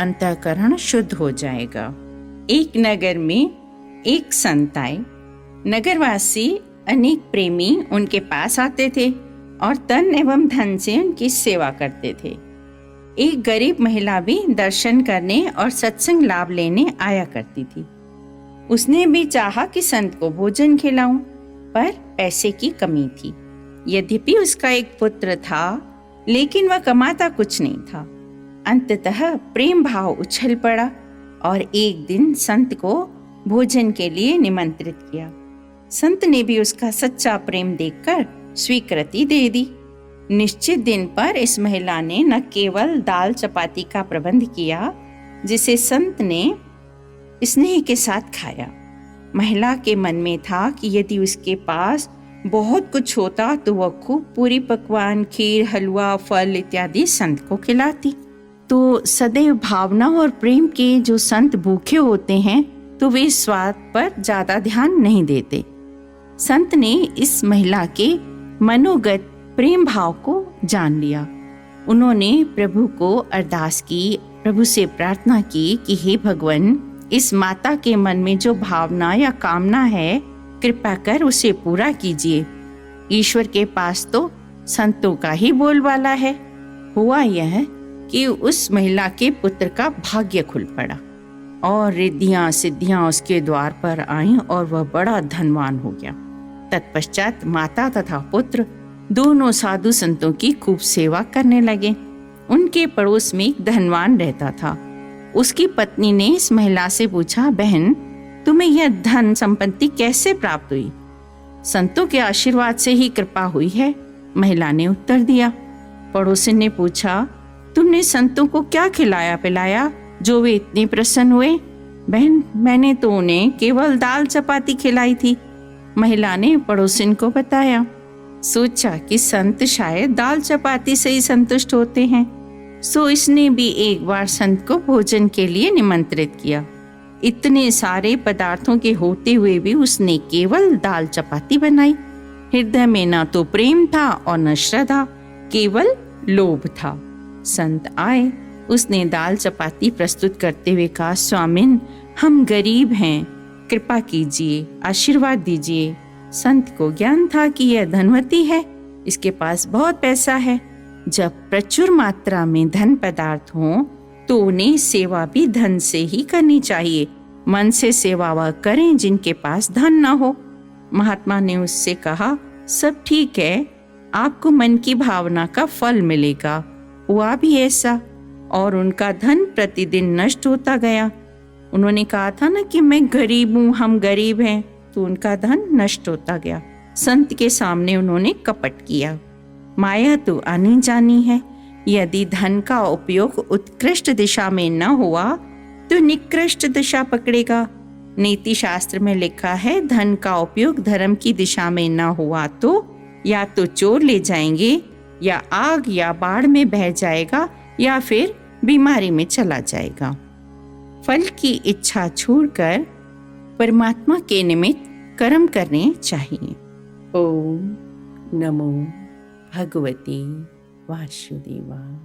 अंतःकरण शुद्ध हो जाएगा। एक नगर में एक संत आए। नगरवासी अनेक प्रेमी उनके पास आते थे और तन एवं धन से उनकी सेवा करते थे। एक गरीब महिला भी दर्शन करने और सत्संग लाभ लेने आया करती थी। उसने भी चाहा कि संत को भोजन खिलाऊं, पर पैसे की कमी थी। यद्यपि उसका एक पुत्र था, लेकिन वह कमाता कुछ नहीं था। अंततः प्रेम भाव उछल पड़ा और एक दिन संत को भोजन के लिए निमंत्रित किया। संत ने भी उसका सच्चा प्रेम देखकर स्वीकृति दे दी। निश्चित दिन पर इस महिला ने न केवल दाल चपाती का प्रबंध किया, जिसे संत ने स्नेह के साथ खाया। महिला के मन में था कि यदि उसके पास बहुत कुछ होता तो वह खूब पूरी पकवान, खीर, हलवा, फल इत्यादि संत को खिलाती। तो सदैव भावना और प्रेम के जो संत भूखे होते हैं तो वे स्वाद पर ज्यादा ध्यान नहीं देते। संत ने इस महिला के मनोगत प्रेम भाव को जान लिया। उन्होंने प्रभु को अरदास की, प्रभु से प्रार्थना की कि हे भगवान, इस माता के मन में जो भावना या कामना है, कृपा कर उसे पूरा कीजिए। ईश्वर के पास तो संतों का ही बोलबाला है। हुआ यह कि उस महिला के पुत्र का भाग्य खुल पड़ा और रिद्धियां सिद्धियां उसके द्वार पर आईं और वह बड़ा धनवान हो गया। तत्पश्चात माता तथा पुत्र दोनों साधु संतों की खूब सेवा करने लगे। उनके पड़ोस में एक धनवान रहता था। उसकी पत्नी ने इस महिला से पूछा, बहन, तुम्हें यह धन संपत्ति कैसे प्राप्त हुई? संतों के आशीर्वाद से ही कृपा हुई है, महिला ने उत्तर दिया। पड़ोसी ने पूछा, तुमने संतों को क्या खिलाया पिलाया जो वे इतने प्रसन्न हुए? बहन, मैंने तो उन्हें केवल दाल चपाती खिलाई थी, महिला ने पड़ोसिन को बताया। सोचा कि संत शायद दाल चपाती से ही संतुष्ट होते हैं, सो इसने भी एक बार संत को भोजन के लिए निमंत्रित किया। इतने सारे पदार्थों के होते हुए भी उसने केवल दाल चपाती बनाई। हृदय में न तो प्रेम था और न श्रद्धा, केवल लोभ था। संत आए, उसने दाल चपाती प्रस्तुत करते हुए कहा, स्वामिन, हम गरीब हैं, कृपा कीजिए, आशीर्वाद दीजिए। संत को ज्ञान था कि यह धनवती है, इसके पास बहुत पैसा है। जब प्रचुर मात्रा में धन पदार्थ हो तो उन्हें सेवा भी धन से ही करनी चाहिए। मन से सेवा वह करें जिनके पास धन न हो। महात्मा ने उससे कहा, सब ठीक है, आपको मन की भावना का फल मिलेगा। हुआ भी ऐसा और उनका धन प्रतिदिन नष्ट होता गया। उन्होंने कहा था ना कि मैं गरीब हूँ, हम गरीब हैं, तो उनका धन नष्ट होता गया। संत के सामने उन्होंने कपट किया। माया तो आनी जानी है। यदि धन का उपयोग उत्कृष्ट दिशा में न हुआ तो निकृष्ट दिशा पकड़ेगा। नीति शास्त्र में लिखा है, धन का उपयोग धर्म की दिशा में न हुआ तो या तो चोर ले जाएंगे, या आग या बाढ़ में बह जाएगा, या फिर बीमारी में चला जाएगा। फल की इच्छा छोड़कर परमात्मा के निमित्त कर्म करने चाहिए। ओम नमो भगवते वासुदेवाय।